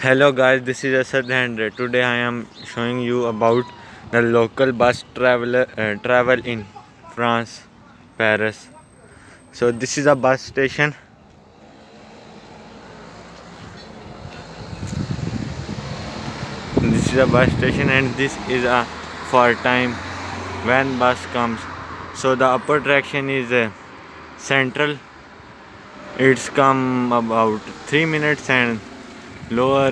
Hello guys, this is Asad and today I am showing you about the local bus travel in France, Paris. So this is a bus station. This is a bus station and this is a for time when bus comes. So the upper traction is central. It's come about 3 minutes and lower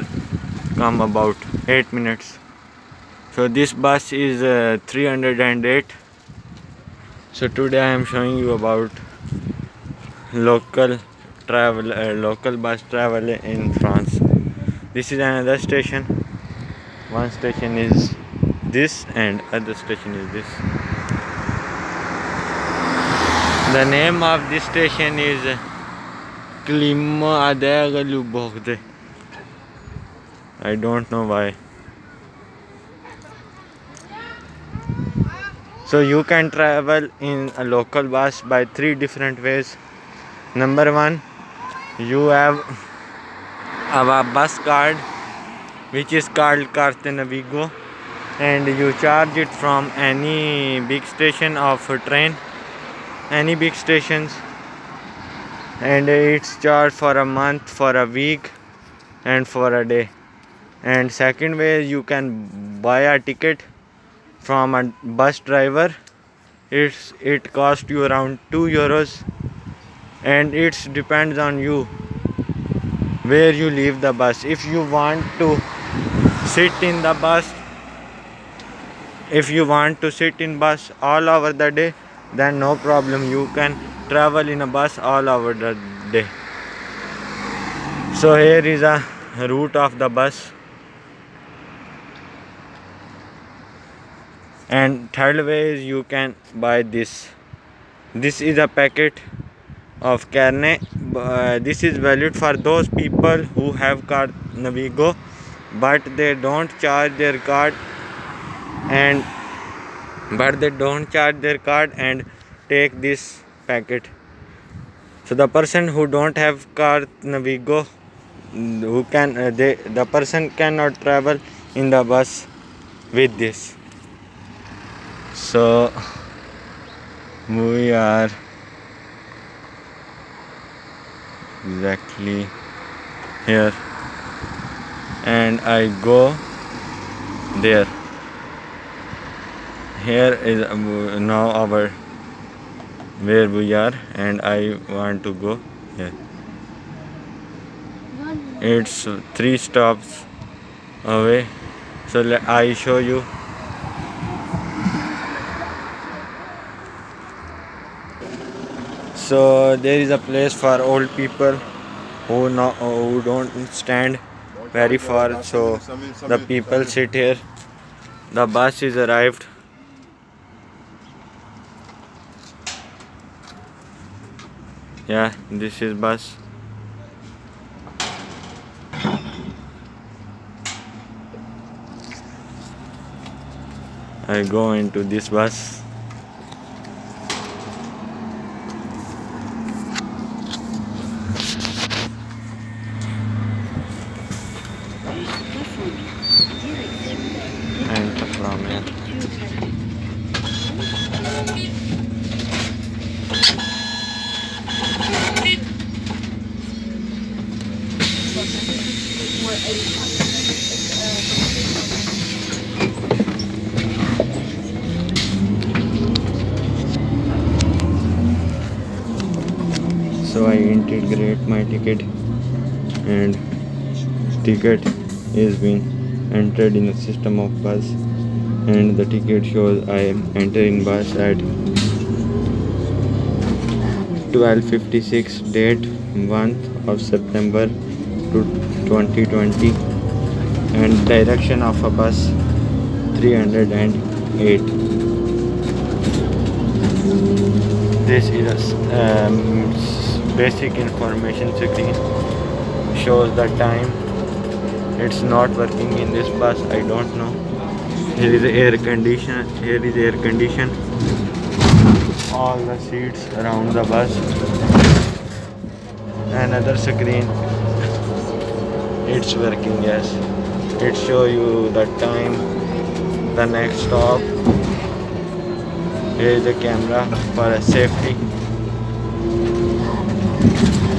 come about 8 minutes. So this bus is 308. So today I am showing you about local bus travel in France. This is another station. One station is this and other station is this. The name of this station is Klima Adeghalubogde. I don't know why. So you can travel in a local bus by 3 different ways. Number 1, you have a bus card which is called Carte Navigo, and you charge it from any big station of a train, any big stations, and it's charged for a month, for a week and for a day. And second way, you can buy a ticket from a bus driver. It costs you around 2 euros, and it depends on you where you leave the bus. If you want to sit in the bus, if you want to sit in bus all over the day, then no problem, you can travel in a bus all over the day. So here is a route of the bus. And third way is you can buy this. This is a packet of carnet. This is valid for those people who have card Navigo, but they don't charge their card and take this packet. So the person who don't have card Navigo, the person cannot travel in the bus with this. So we are exactly here and I go there. Here is now our where we are, and I want to go here. It's 3 stops away, so I show you. So there is a place for old people who don't stand very far, so the people sit here. The bus is arrived. Yeah, this is bus. I go into this bus. Enter from here. So I integrate my ticket, and ticket is being entered in the system of bus, and the ticket shows I am entering bus at 12:56, date 1st of September 2020, and direction of a bus 308. This is a basic information screen, shows the time. It's not working in this bus, I don't know. Here is air condition. All the seats around the bus. Another screen It's working, yes. It show you the time, the next stop. Here is the camera for safety.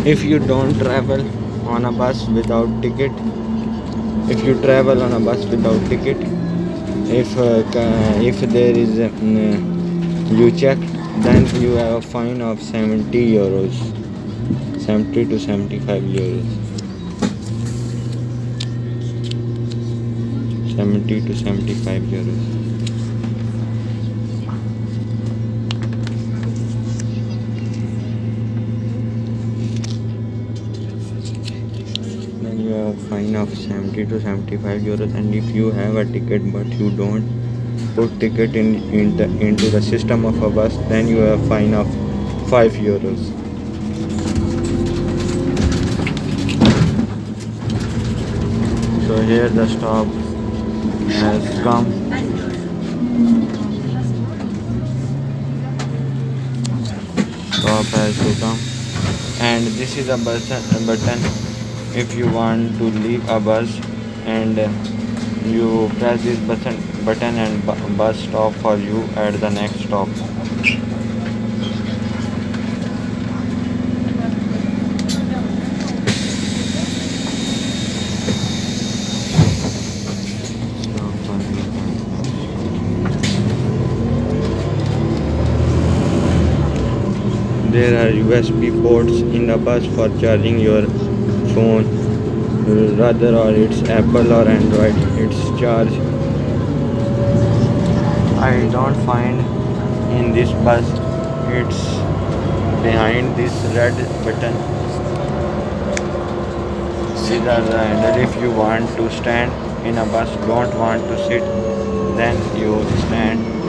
If you don't travel on a bus without ticket, if you travel on a bus without ticket, if there is you check, then you have a fine of 70 euros, 70 to 75 euros, 70 to 75 euros. Then you have a fine of 70 to 75 euros, and if you have a ticket but you don't put ticket into the system of a bus, then you have a fine of 5 euros. So here the stop has come. Stop has to come, and this is a button if you want to leave a bus, and you press this button and bus stop for you at the next stop. There are USB ports in the bus for charging your phone, rather, or it's Apple or Android, it's charge. I don't find in this bus, it's behind this red button. These are the handle. If you want to stand in a bus, don't want to sit, then you stand.